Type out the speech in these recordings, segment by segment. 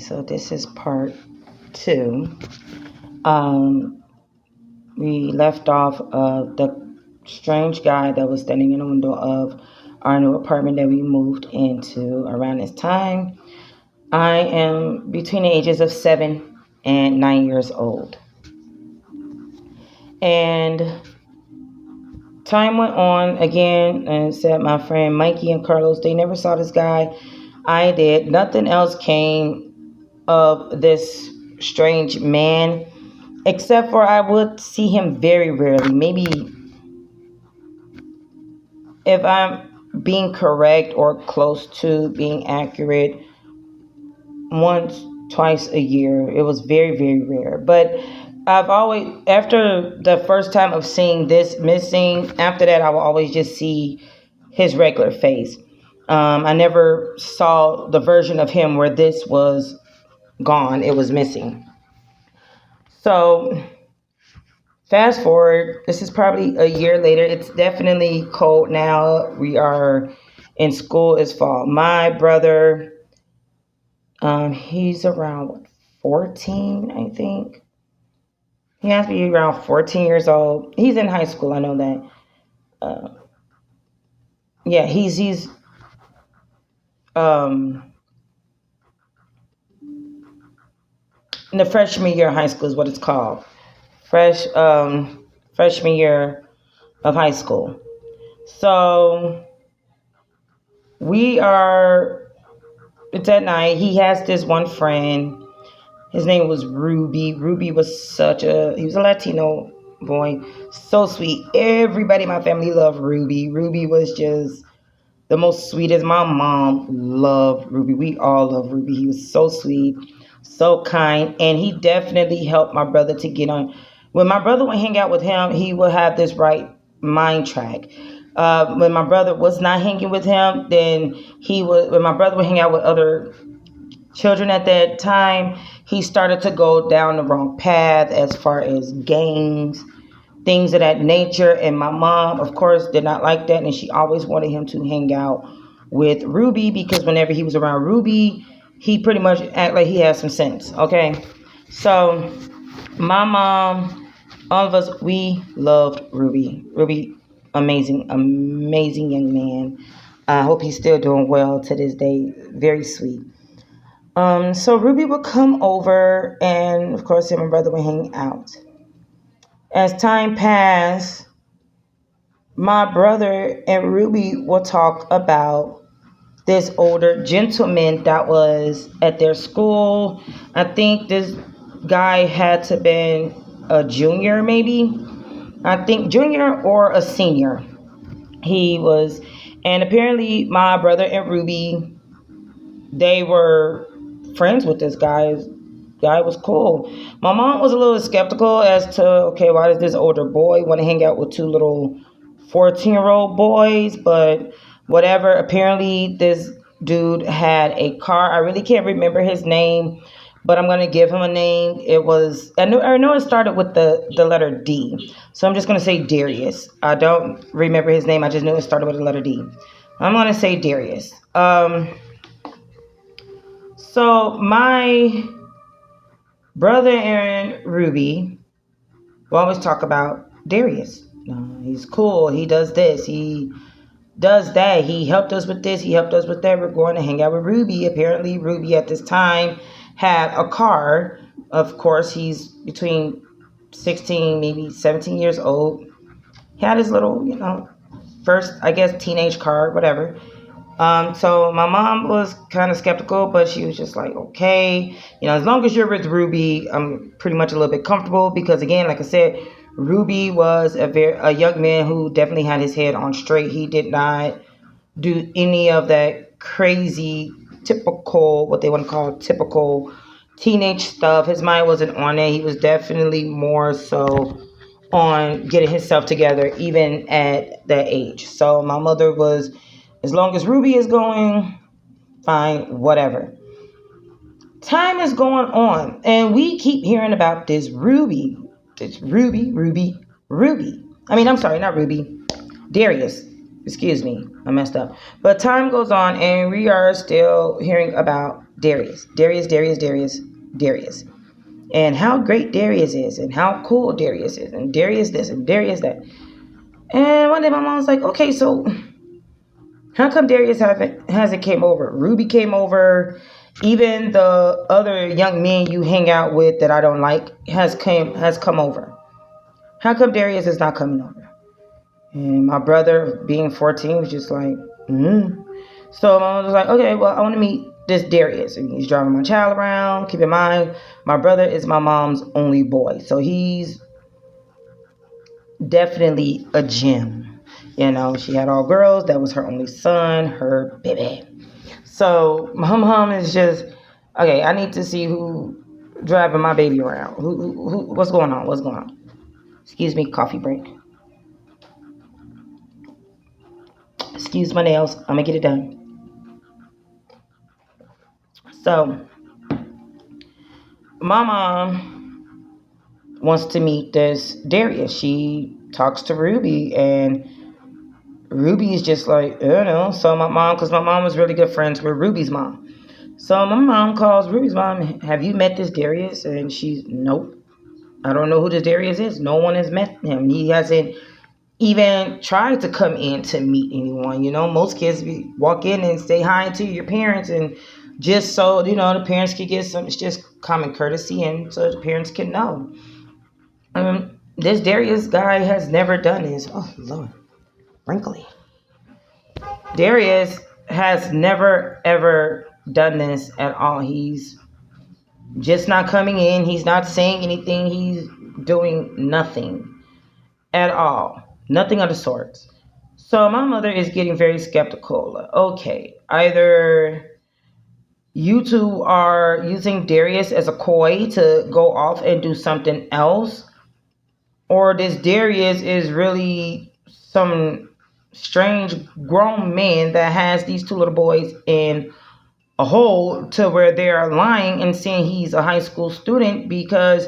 so this is part two. We left off the strange guy that was standing in the window of our new apartment that we moved into around this time. I am between the ages of 7 and 9 years old. And time went on again, and said my friend Mikey and Carlos, they never saw this guy. I did. Nothing else came of this strange man, except for I would see him very rarely. Maybe if I'm being correct or close to being accurate, once, twice a year. It was very, very rare. But I've always, after the first time of seeing this missing, after that, I will always just see his regular face. I never saw the version of him where this was gone, it was missing. So, fast forward, this is probably a year later. It's definitely cold now. We are in school, it's fall. My brother, he's around what, 14, I think. He has to be around 14 years old. He's in high school, I know that. Uh, yeah, he's um in the freshman year of high school is what it's called. Freshman year of high school. So we are it's at night. He has this one friend. His name was Ruby. Ruby was he was a Latino boy. So sweet. Everybody in my family loved Ruby. Ruby was just the most sweetest. My mom loved Ruby. We all love Ruby. He was so sweet, so kind, and he definitely helped my brother to get on. When my brother would hang out with him, he would have this right mind track. When my brother was not hanging with him, then he would. When my brother would hang out with other children at that time, he started to go down the wrong path as far as gangs, things of that nature. And my mom, of course, did not like that. And she always wanted him to hang out with Ruby because whenever he was around Ruby, he pretty much act like he had some sense. Okay. So my mom, all of us, we loved Ruby. Ruby, amazing, amazing young man. I hope he's still doing well to this day. Very sweet. So Ruby would come over, and of course, him and brother would hang out. As time passed, my brother and Ruby will talk about this older gentleman that was at their school. I think this guy had to been a junior, maybe. I think junior or a senior. He was, and apparently my brother and Ruby, they were friends with this guy. Guy was cool. My mom was a little skeptical as to, okay, why does this older boy want to hang out with two little 14-year-old boys? But whatever. Apparently, this dude had a car. I really can't remember his name, but I'm gonna give him a name. I know it started with the letter D, so I'm just gonna say Darius. I don't remember his name. I just knew it started with the letter D. I'm gonna say Darius. So my brother and Ruby will always talk about Darius. He's cool. He does this. He does that. He helped us with this. He helped us with that. We're going to hang out with Ruby. Apparently, Ruby at this time had a car. Of course, he's between 16, maybe 17 years old. He had his little, first, I guess, teenage car, whatever. So my mom was kind of skeptical, but she was just like, okay, as long as you're with Ruby, I'm pretty much a little bit comfortable because, again, like I said, Ruby was a young man who definitely had his head on straight. He did not do any of that crazy, typical, what they want to call typical teenage stuff. His mind wasn't on it. He was definitely more so on getting himself together, even at that age. So my mother was, as long as Ruby is going, fine, whatever. Time is going on, and we keep hearing about this Ruby. This Ruby. I mean, I'm sorry, not Ruby. Darius. Excuse me, I messed up. But time goes on, and we are still hearing about Darius, Darius, Darius, Darius, Darius. And how great Darius is, and how cool Darius is, and Darius this, and Darius that. And one day my mom was like, okay, so how come Darius hasn't came over? Ruby came over. Even the other young men you hang out with that I don't like has come over. How come Darius is not coming over? And my brother, being 14, was just like, So my mom was like, okay, well, I want to meet this Darius. And he's driving my child around. Keep in mind, my brother is my mom's only boy. So he's definitely a gem. You know, she had all girls. That was her only son, her baby. So my mom is just, okay, I need to see who driving my baby around. What's going on? What's going on? Excuse me, coffee break. Excuse my nails. I'm going to get it done. So my mom wants to meet this Darius. She talks to Ruby, and Ruby is just like, I don't know. So my mom, because my mom was really good friends with Ruby's mom. So my mom calls Ruby's mom, have you met this Darius? And she's, nope. I don't know who this Darius is. No one has met him. He hasn't even tried to come in to meet anyone. You know, most kids walk in and say hi to your parents, and just so, you know, the parents can get some, it's just common courtesy, and so the parents can know. This Darius guy has never done this. Oh, Lord. Wrinkly. Darius has never, ever done this at all. He's just not coming in. He's not saying anything. He's doing nothing at all. Nothing of the sorts. So my mother is getting very skeptical. Okay, either you two are using Darius as a coy to go off and do something else, or this Darius is really some strange grown man that has these two little boys in a hole to where they're lying and saying he's a high school student. Because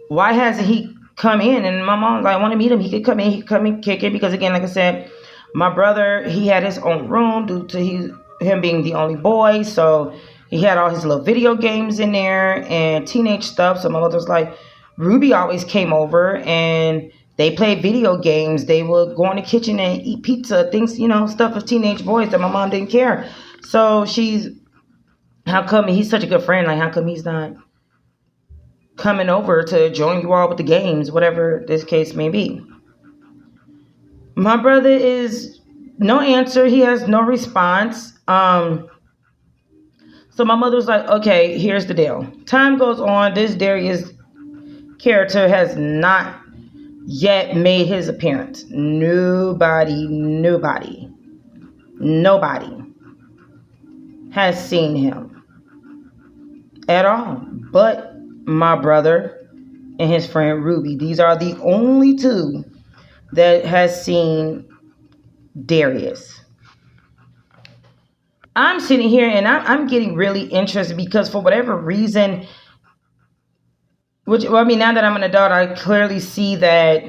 why hasn't he come in? And my mom's like, I want to meet him. He could come in. He could come in, kick in. Because again, like I said, my brother, he had his own room due to him being the only boy. So he had all his little video games in there and teenage stuff. So my mother was like, Ruby always came over and they played video games. They would go in the kitchen and eat pizza, things, you know, stuff of teenage boys that my mom didn't care. So how come he's such a good friend? Like, how come he's not coming over to join you all with the games, whatever this case may be? My brother is no answer. He has no response. So my mother was like, okay, here's the deal. Time goes on. This Darius character has not yet made his appearance. Nobody has seen him at all but my brother and his friend Ruby. These are the only two that has seen Darius. I'm sitting here and I'm getting really interested because for whatever reason, now that I'm an adult, I clearly see that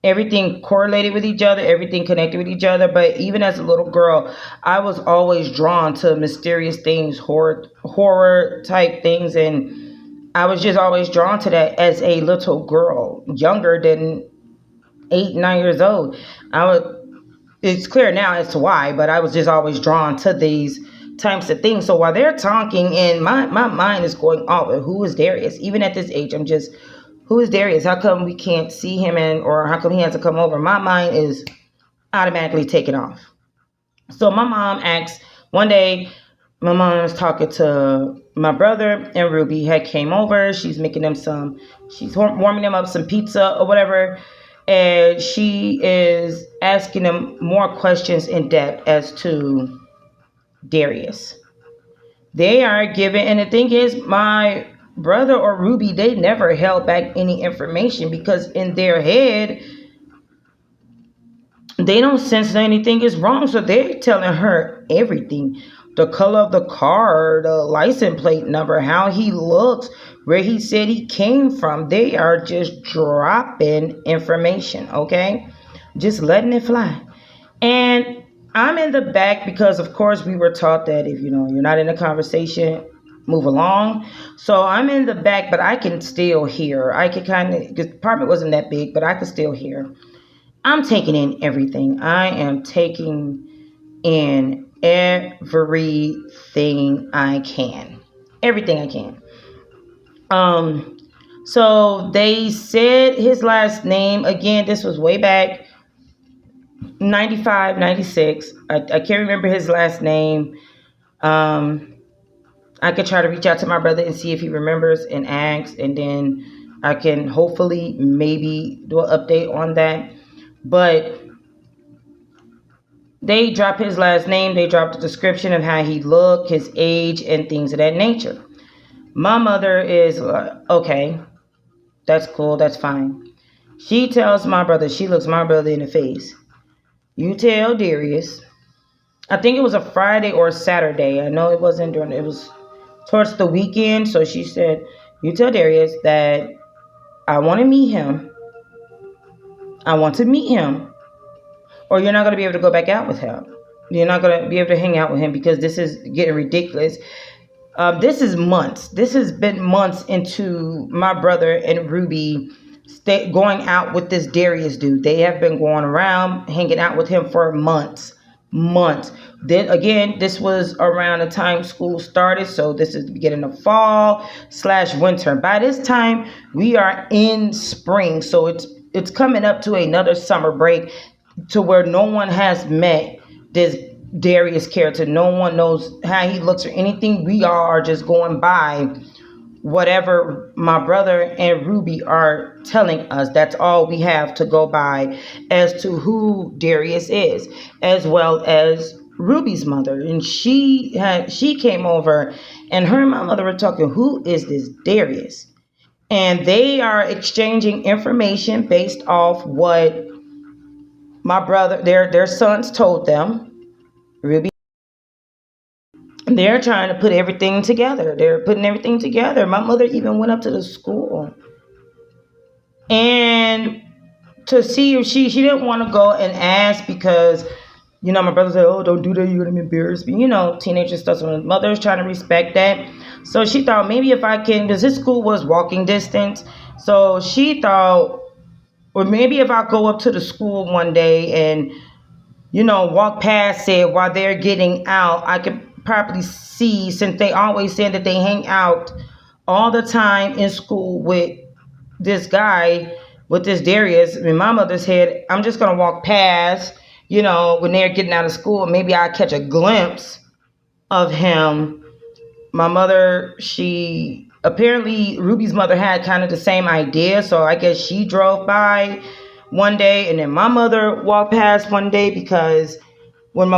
everything correlated with each other, everything connected with each other. But even as a little girl, I was always drawn to mysterious things, horror type things. And I was just always drawn to that as a little girl, younger than 8, 9 years old. It's clear now as to why, but I was just always drawn to these types of things. So while they're talking and my mind is going, oh, who is Darius? Even at this age, I'm just, who is Darius? How come we can't see him or how come he hasn't come over? My mind is automatically taken off. So my mom asked, one day, my mom was talking to my brother and Ruby had came over. She's making them she's warming them up some pizza or whatever. And she is asking them more questions in depth as to Darius. They are giving, and the thing is, my brother or Ruby, they never held back any information because in their head, they don't sense that anything is wrong. So they're telling her everything. The color of the car, the license plate number, how he looks, where he said he came from. They are just dropping information, okay? Just letting it fly. And I'm in the back because, of course, we were taught that if you're not in a conversation, move along. So I'm in the back, but I can still hear. I could kind of, because the apartment wasn't that big, but I could still hear. I'm taking in everything. I am taking in everything I can. Everything I can. Um, so they said his last name again. This was way back 95, 96. I can't remember his last name. Um, I could try to reach out to my brother and see if he remembers and ask, and then I can hopefully maybe do an update on that. But they drop his last name, they drop the description of how he looked, his age, and things of that nature. My mother is okay, that's cool, that's fine. She tells my brother, she looks my brother in the face. You tell Darius, I think it was a Friday or a Saturday. I know it wasn't during, it was towards the weekend. So she said, you tell Darius that I want to meet him. I want to meet him. Or you're not going to be able to go back out with him. You're not going to be able to hang out with him because this is getting ridiculous. This is months. This has been months into my brother and Ruby going out with this Darius dude. They have been going around hanging out with him for months. Months. Then again, this was around the time school started, so this is the beginning of fall/winter. By this time, we are in spring, so it's coming up to another summer break, to where no one has met this Darius character. No one knows how he looks or anything. We all are just going by whatever my brother and Ruby are telling us. That's all we have to go by as to who Darius is, as well as Ruby's mother. And she came over, and her and my mother were talking, who is this Darius? And they are exchanging information based off what my brother, their sons told them. Ruby, they're trying to put everything together. They're putting everything together. My mother even went up to the school and to see if she didn't want to go and ask because my brother said, oh, don't do that, you're gonna embarrass me, teenager stuff. So my mother's trying to respect that. So she thought maybe if I can, because this school was walking distance, so she thought, or maybe if I go up to the school one day and walk past it while they're getting out, I could probably see, since they always say that they hang out all the time in school with this guy, with this Darius. In my mother's head, I'm just going to walk past, when they're getting out of school, maybe I catch a glimpse of him. My mother, apparently Ruby's mother had kind of the same idea, so I guess she drove by one day, and then my mother walked past one day, because when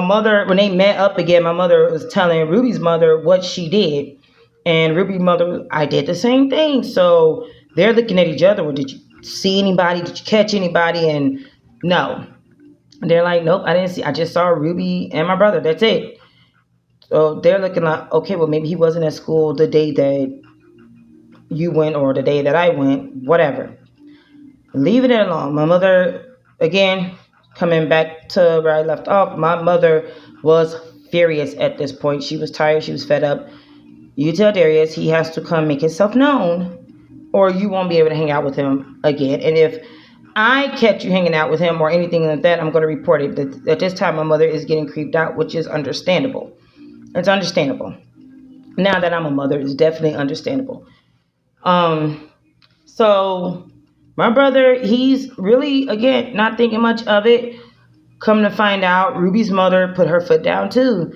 they met up again, my mother was telling Ruby's mother what she did, and Ruby's mother, I did the same thing. So they're looking at each other. Well, did you see anybody? Did you catch anybody? And no, they're like, nope, I didn't see. I just saw Ruby and my brother. That's it. So they're looking like, okay, well, maybe he wasn't at school the day that you went or the day that I went, whatever. Leaving it alone. My mother, again, coming back to where I left off, my mother was furious at this point. She was tired. She was fed up. You tell Darius he has to come make himself known, or you won't be able to hang out with him again. And if I catch you hanging out with him or anything like that, I'm going to report it. At this time, my mother is getting creeped out, which is understandable. It's understandable. Now that I'm a mother, it's definitely understandable. So my brother, he's really, again, not thinking much of it. Come to find out, Ruby's mother put her foot down too.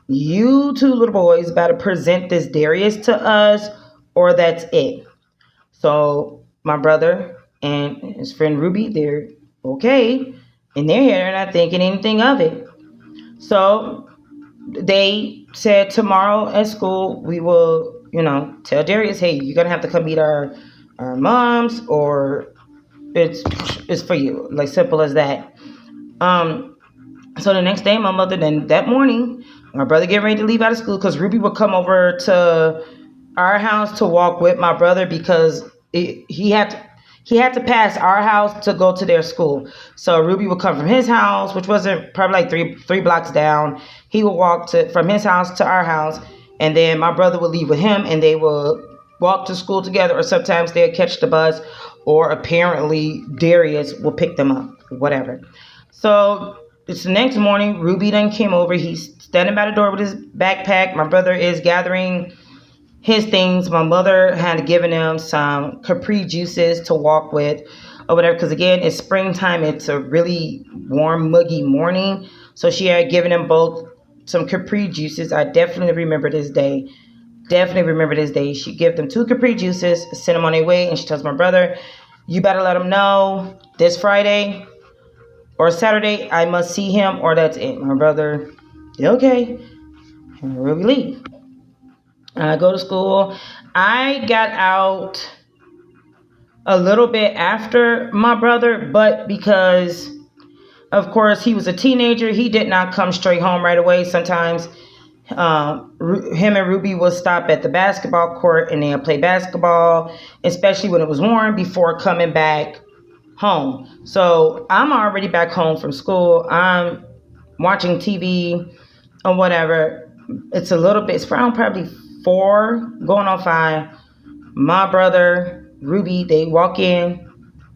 You two little boys better present this Darius to us, or that's it. So my brother and his friend Ruby, they're okay. In their head, they're not thinking anything of it. So they said tomorrow at school, we will, tell Darius, hey, you're going to have to come meet our moms, or it's for you. Like, simple as that. So the next day, my mother, then that morning, my brother getting ready to leave out of school, because Ruby would come over to our house to walk with my brother, because he he had to pass our house to go to their school. So Ruby would come from his house, which wasn't probably like three blocks down. He would walk from his house to our house, and then my brother would leave with him, and they would walk to school together, or sometimes they'd catch the bus, or apparently Darius will pick them up, whatever. So it's the next morning. Ruby then came over. He's standing by the door with his backpack. My brother is gathering his things. My mother had given him some Capri juices to walk with or whatever, because again, it's springtime. It's a really warm, muggy morning. So she had given them both some Capri juices. I definitely remember this day. She gave them 2 Capri juices, sent them on their way, and she tells my brother, you better let him know this Friday or Saturday I must see him, or that's it. My brother, okay. And Ruby leave. I go to school. I got out a little bit after my brother, but because, of course, he was a teenager, he did not come straight home right away. Sometimes him and Ruby would stop at the basketball court and they'll play basketball, especially when it was warm, before coming back home. So I'm already back home from school. I'm watching TV or whatever. It's around probably 4 going on 5. My brother, Ruby, they walk in,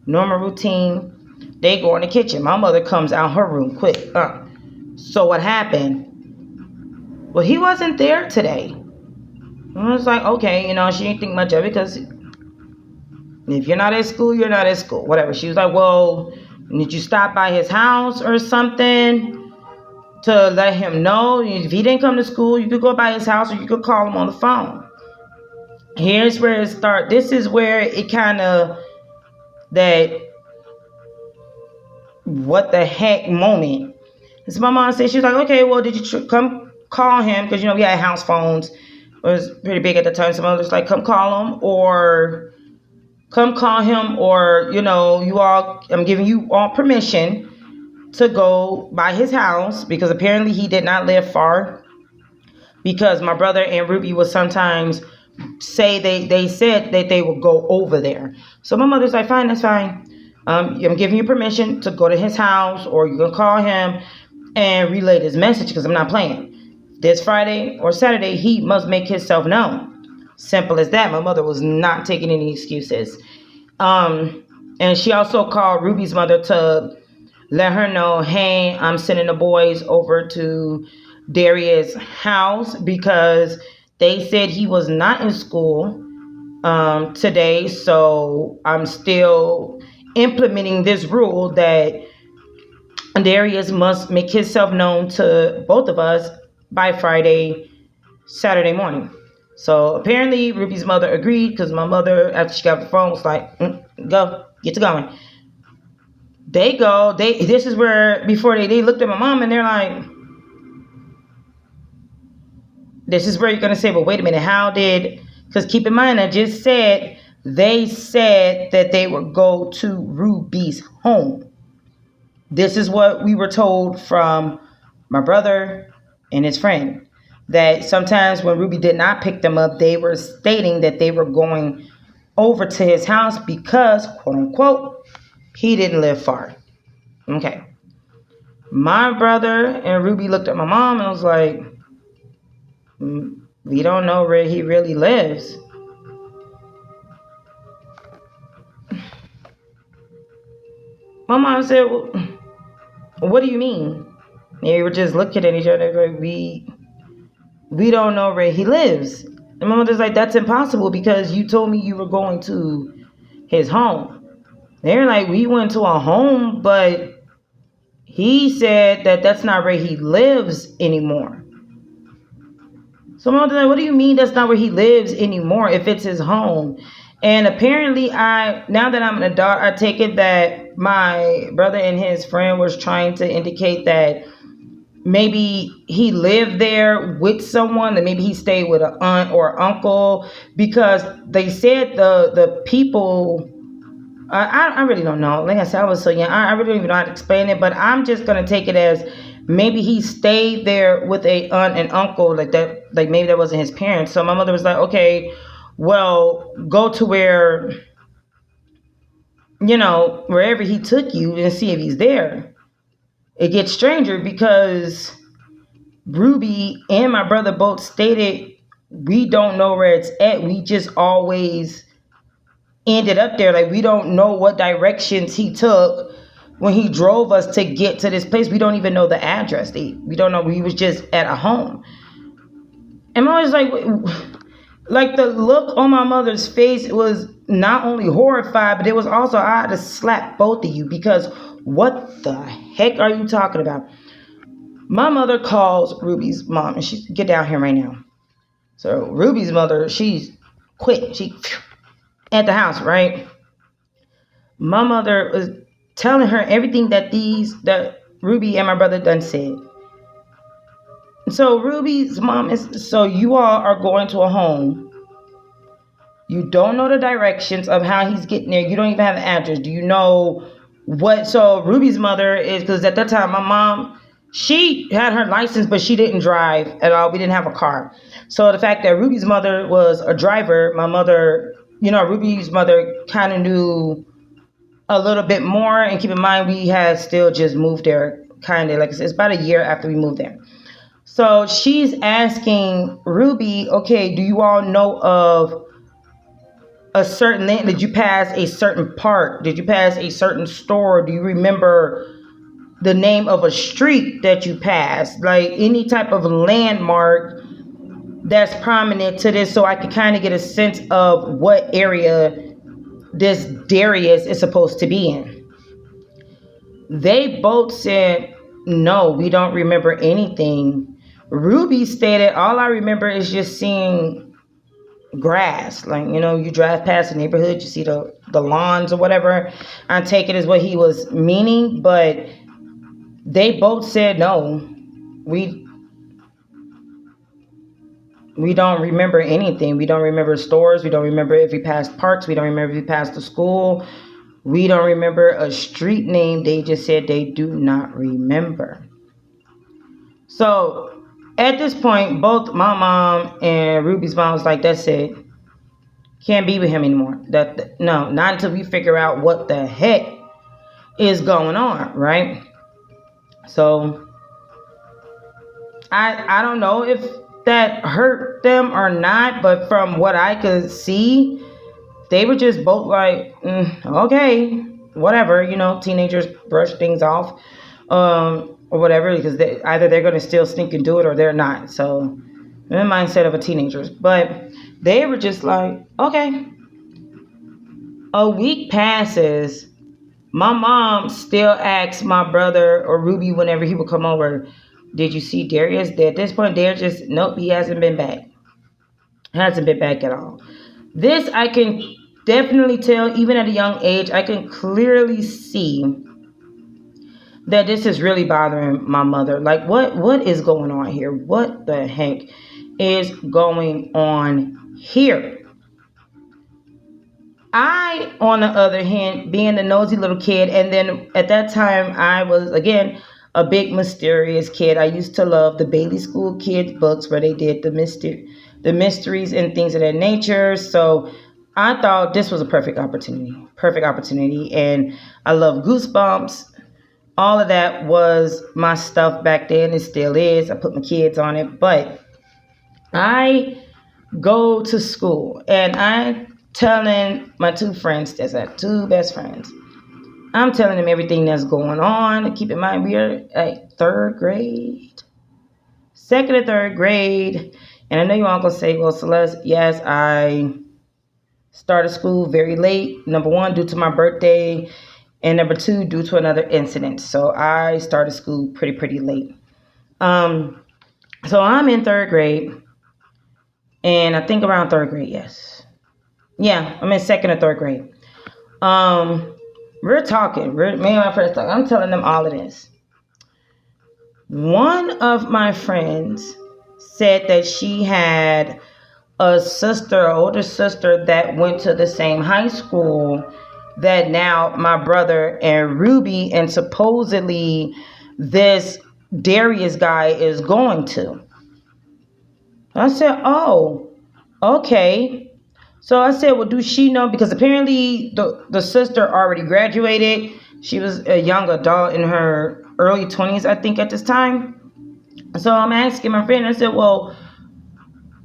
normal routine. They go in the kitchen. My mother comes out her room quick. So what happened? Well, he wasn't there today. I was like, okay, she didn't think much of it, because if you're not at school, you're not at school, whatever. She was like, well, did you stop by his house or something to let him know? If he didn't come to school, you could go by his house, or you could call him on the phone. Here's where it starts. This is where it kind of, that what the heck moment. So my mom said, she was like, okay, well, did you come call him? Because, we had house phones. It was pretty big at the time. So my mother was like, come call him, or come call him, or, I'm giving you all permission to go by his house, because apparently he did not live far, because my brother and Ruby would sometimes say they said that they would go over there. So my mother's like, fine, that's fine. I'm giving you permission to go to his house, or you can call him and relay this message, because I'm not playing. This Friday or Saturday, he must make himself known. Simple as that. My mother was not taking any excuses. And she also called Ruby's mother to let her know, hey, I'm sending the boys over to Darius' house, because they said he was not in school today. So I'm still implementing this rule that Darius must make himself known to both of us by Saturday morning. So apparently Ruby's mother agreed, because my mother, after she got the phone, was like, go, get to going. They go. This is where, before they looked at my mom, and they're like, this is where you're going to say, well, wait a minute, because keep in mind, I just said, they said that they would go to Ruby's home. This is what we were told from my brother and his friend, that sometimes when Ruby did not pick them up, they were stating that they were going over to his house because, quote unquote, he didn't live far. Okay. My brother and Ruby looked at my mom and was like, we don't know where he really lives. My mom said, well, what do you mean? They were just looking at each other like, we don't know where he lives. And my mother's like, that's impossible, because you told me you were going to his home. They're like, we went to a home, but he said that that's not where he lives anymore. So my mother's like, what do you mean that's not where he lives anymore if it's his home? And apparently now that I'm an adult, I take it that my brother and his friend was trying to indicate that maybe he lived there with someone, that maybe he stayed with an aunt or uncle, because they said the people, I really don't know. Like I said, I was so young. I really don't even know how to explain it, but I'm just going to take it as maybe he stayed there with a aunt and uncle, like that, like maybe that wasn't his parents. So my mother was like, okay, well, go to where wherever he took you and see if he's there. It gets stranger because Ruby and my brother both stated we don't know where it's at. We just always ended up there. Like, we don't know what directions he took when he drove us to get to this place. We don't even know the address. We don't know. He was just at a home. And I was like the look on my mother's face was not only horrified, but it was also, I had to slap both of you, because what the heck are you talking about? My mother calls Ruby's mom, and she's, get down here right now. So Ruby's mother, she's quick. She at the house, right? My mother was telling her everything that Ruby and my brother done said. So Ruby's mom is, so you all are going to a home. You don't know the directions of how he's getting there. You don't even have the address. Do you know what? So Ruby's mother is, because at that time, my mom, she had her license, but she didn't drive at all. We didn't have a car. So the fact that Ruby's mother was a driver, my mother, Ruby's mother kind of knew a little bit more. And keep in mind, we had still just moved there, kind of, like I said, it's about a year after we moved there. So she's asking Ruby, okay, do you all know of a certain land? Did you pass a certain park? Did you pass a certain store? Do you remember the name of a street that you passed? Like any type of landmark that's prominent to this, so I could kind of get a sense of what area this Darius is supposed to be in. They both said, no, we don't remember anything. Ruby stated, all I remember is just seeing grass. Like, you drive past the neighborhood, you see the lawns or whatever. I take it as what he was meaning, but they both said, no, we don't remember anything. We don't remember stores. We don't remember if we passed parks. We don't remember if we passed the school. We don't remember a street name. They just said they do not remember. So at this point, both my mom and Ruby's mom was like, that's it. Can't be with him anymore. No, not until we figure out what the heck is going on, right? So I don't know if that hurt them or not, but from what I could see, they were just both like, okay, whatever, teenagers brush things off, or whatever, because either they're going to still sneak and do it or they're not. So the mindset of a teenager. But they were just like, okay. A week passes. My mom still asks my brother or Ruby whenever he would come over, did you see Darius? At this point, they're just, nope, he hasn't been back. Hasn't been back at all. This I can definitely tell, even at a young age, I can clearly see that this is really bothering my mother. Like, what is going on here? What the heck is going on here? I, on the other hand, being a nosy little kid, and then at that time, I was, again, a big mysterious kid. I used to love the Bailey School Kids books where they did the mysteries and things of that nature. So I thought this was a perfect opportunity. And I love Goosebumps. All of that was my stuff back then. It still is. I put my kids on it. But I go to school and I telling my two friends, there's two best friends, I'm telling them everything that's going on. Keep in mind, we are at third grade, second or third grade. And I know you all going to say, well, Celeste, yes, I started school very late. Number one, due to my birthday. And number two, due to another incident. So I started school pretty late. So I'm in third grade. And I think around third grade, yes. Yeah, I'm in second or third grade. We're talking. Me and my friends talking. I'm telling them all of this. One of my friends said that she had a sister, an older sister, that went to the same high school that now my brother and Ruby and supposedly this Darius guy is going to. I said, oh, okay. So I said, well, do she know? Because apparently the sister already graduated. She was a young adult in her early 20s, I think, at this time. So I'm asking my friend, I said, well,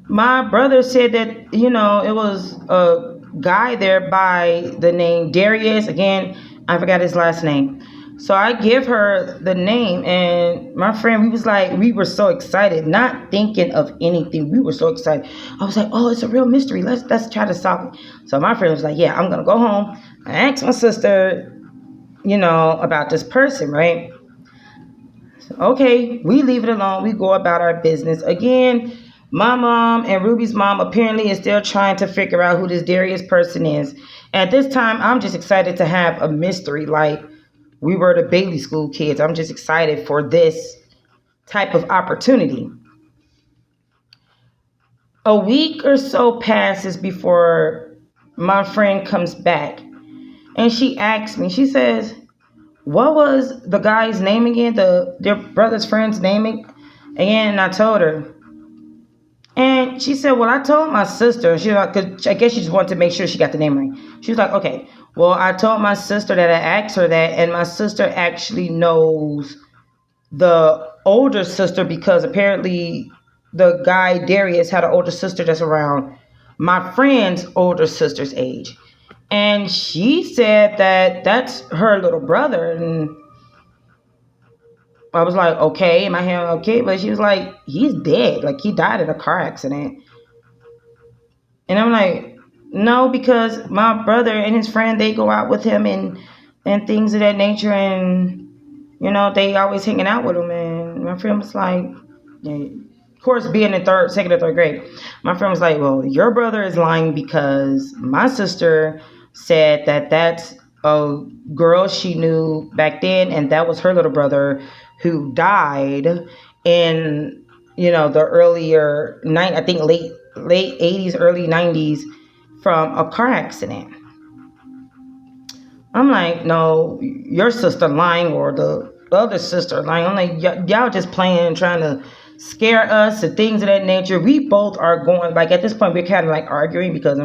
my brother said that, it was a guy there by the name Darius. Again, I forgot his last name. So I give her the name, and my friend, we were so excited, not thinking of anything. We were so excited. I was like, oh, it's a real mystery. Let's try to solve it. So my friend was like, yeah, I'm gonna go home. I asked my sister, about this person, right? Okay, we leave it alone. We go about our business. Again, my mom and Ruby's mom apparently is still trying to figure out who this Darius person is. At this time, I'm just excited to have a mystery like we were the Bailey School kids. I'm just excited for this type of opportunity. A week or so passes before my friend comes back, and she asks me, she says, what was the guy's name again? Their brother's friend's name again? And I told her. And she said, well, I told my sister. And she was like, 'cause I guess she just wanted to make sure she got the name right. She was like, okay, well, I told my sister that I asked her that. And my sister actually knows the older sister because apparently the guy, Darius, had an older sister that's around my friend's older sister's age. And she said that that's her little brother. And I was like, okay, in my head, okay. But she was like, he's dead. Like, he died in a car accident. And I'm like, no, because my brother and his friend, they go out with him and things of that nature. And, they always hanging out with him. And my friend was like, yeah. Of course, being in second or third grade, my friend was like, well, your brother is lying because my sister said that that's a girl she knew back then, and that was her little brother who died in, the earlier night, I think late 80s, early 90s from a car accident. I'm like, no, your sister lying or the other sister lying. I'm like, y'all just playing, trying to scare us and things of that nature. We both are going, like, at this point, we're kind of like arguing because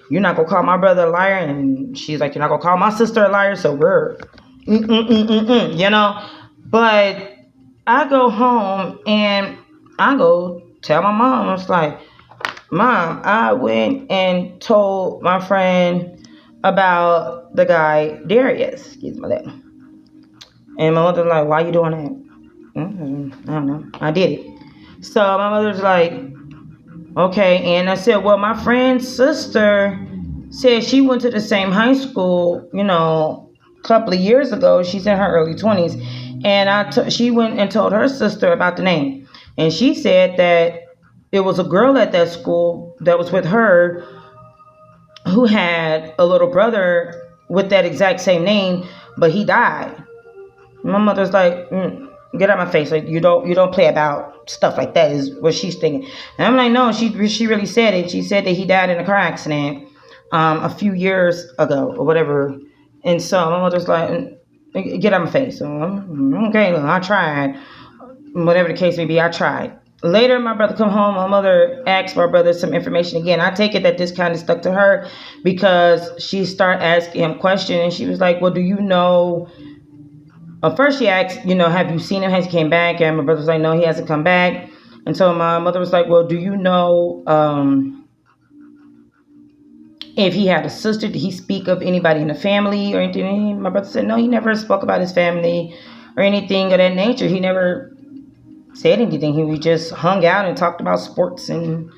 you're not going to call my brother a liar. And she's like, you're not going to call my sister a liar. So we're, But I go home and I go tell my mom. I was like, Mom, I went and told my friend about the guy Darius. Excuse my leg. And my mother's like, why you doing that? I don't know. I did it. So my mother's like, okay. And I said, well, my friend's sister said she went to the same high school, a couple of years ago. She's in her early 20s. And she went and told her sister about the name. And she said that it was a girl at that school that was with her who had a little brother with that exact same name, but he died. My mother's like, get out of my face. Like, you don't play about stuff like that is what she's thinking. And I'm like, no, she really said it. She said that he died in a car accident a few years ago or whatever. And so my mother's like, get out of my face. So, okay, look, I tried. Whatever the case may be, I tried. Later, my brother come home. My mother asked my brother some information again. I take it that this kind of stuck to her because she started asking him questions. And she was like, well, do you know... First she asked, have you seen him? Has he came back? And my brother was like, no, he hasn't come back. And so my mother was like, well, do you know if he had a sister? Did he speak of anybody in the family or anything? And my brother said, no, he never spoke about his family or anything of that nature. He never said anything. He just hung out and talked about sports and,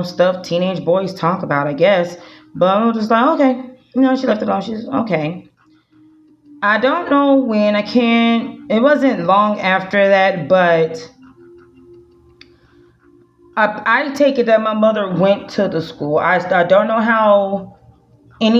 stuff teenage boys talk about, I guess. But I was just like, okay. She left it alone. She's okay. I don't know when. It wasn't long after that, but I take it that my mother went to the school. I don't know how I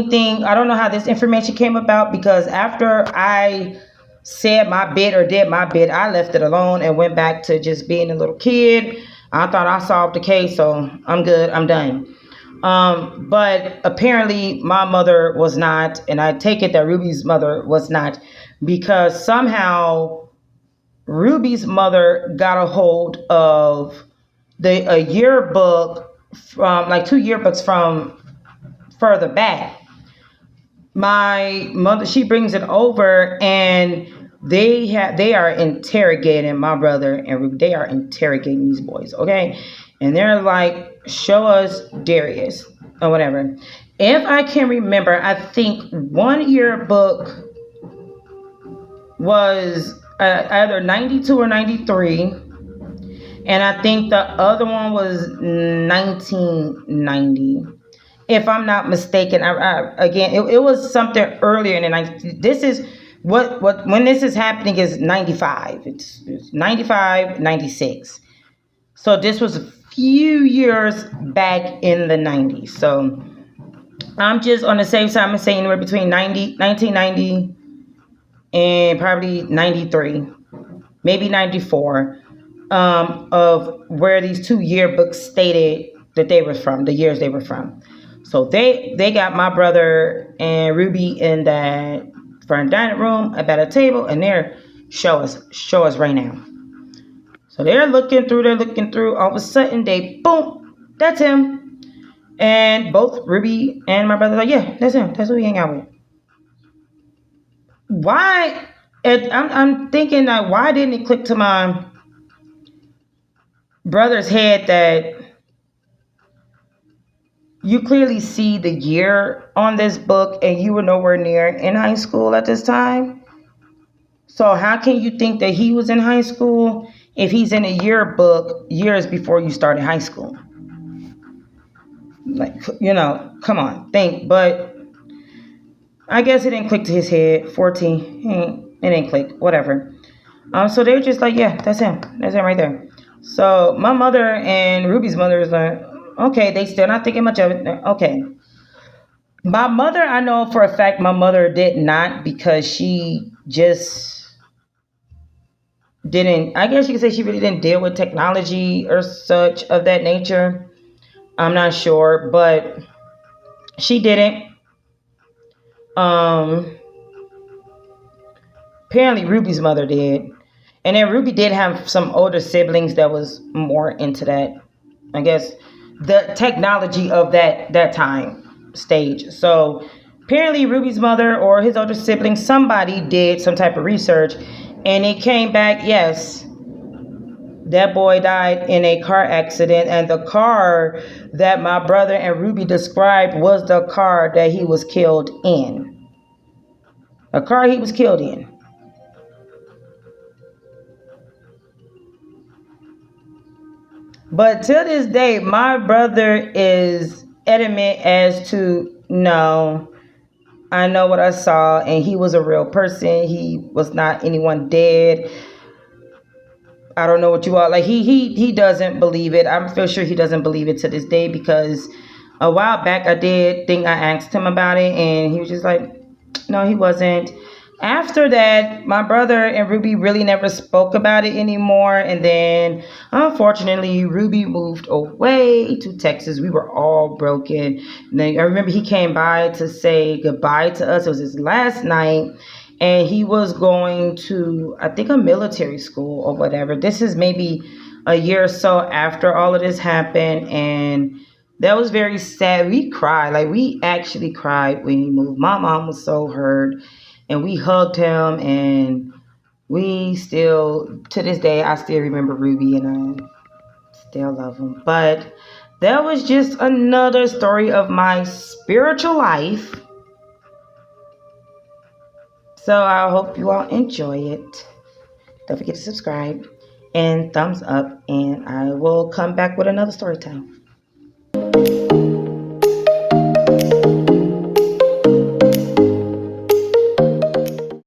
don't know how this information came about because after I said my bit or did my bit, I left it alone and went back to just being a little kid. I thought I solved the case, so I'm good. I'm done. But apparently my mother was not, and I take it that Ruby's mother was not, because somehow Ruby's mother got a hold of a yearbook from, like, two yearbooks from further back. My mother, she brings it over, and they are interrogating my brother and Ruby. They are interrogating these boys, okay? And they're like, show us Darius or whatever. If I can remember, I think one yearbook was either 92 or 93, and I think the other one was 1990, if I'm not mistaken. Again, it was something earlier in the night. This is what when this is happening is 95. It's 95, 96. So this was a few years back in the 90s. So I'm just on the safe side. I'm saying anywhere between 1990 and probably 93, maybe 94, of where these two yearbooks stated that they were from, the years they were from. So they got my brother and Ruby in that front dining room about a table, and they're show us right now. So they're looking through. All of a sudden, they boom, that's him. And both Ruby and my brother like, yeah, that's him. That's who we hang out with. Why? I'm thinking that why didn't it click to my brother's head that you clearly see the year on this book and you were nowhere near in high school at this time? So how can you think that he was in high school if he's in a yearbook years before you started high school? Like, come on, think. But I guess it didn't click to his head. 14, it didn't click, whatever. So they were just like, yeah, that's him. That's him right there. So my mother and Ruby's mother is like, okay, they still not thinking much of it. Okay. My mother, I know for a fact my mother did not, because she just didn't, I guess you could say she really didn't deal with technology or such of that nature. I'm not sure, but she didn't. Apparently Ruby's mother did. And then Ruby did have some older siblings that was more into that, I guess, the technology of that time stage. So apparently Ruby's mother or his older sibling, somebody did some type of research, and it came back, yes, that boy died in a car accident, and the car that my brother and Ruby described was the car that he was killed in. A car he was killed in. But to this day, my brother is adamant as to, no, I know what I saw, and he was a real person. He was not anyone dead. I don't know what you are like. He doesn't believe it. I'm feel sure he doesn't believe it to this day, because a while back I did think I asked him about it, and he was just like, no, he wasn't. After that, my brother and Ruby really never spoke about it anymore. And then, unfortunately, Ruby moved away to Texas. We were all broken. And then I remember he came by to say goodbye to us. It was his last night. And he was going to, I think, a military school or whatever. This is maybe a year or so after all of this happened. And that was very sad. We cried. Like, we actually cried when he moved. My mom was so hurt. And we hugged him, and we still, to this day, I still remember Ruby, and I still love him. But that was just another story of my spiritual life. So I hope you all enjoy it. Don't forget to subscribe and thumbs up, and I will come back with another story time.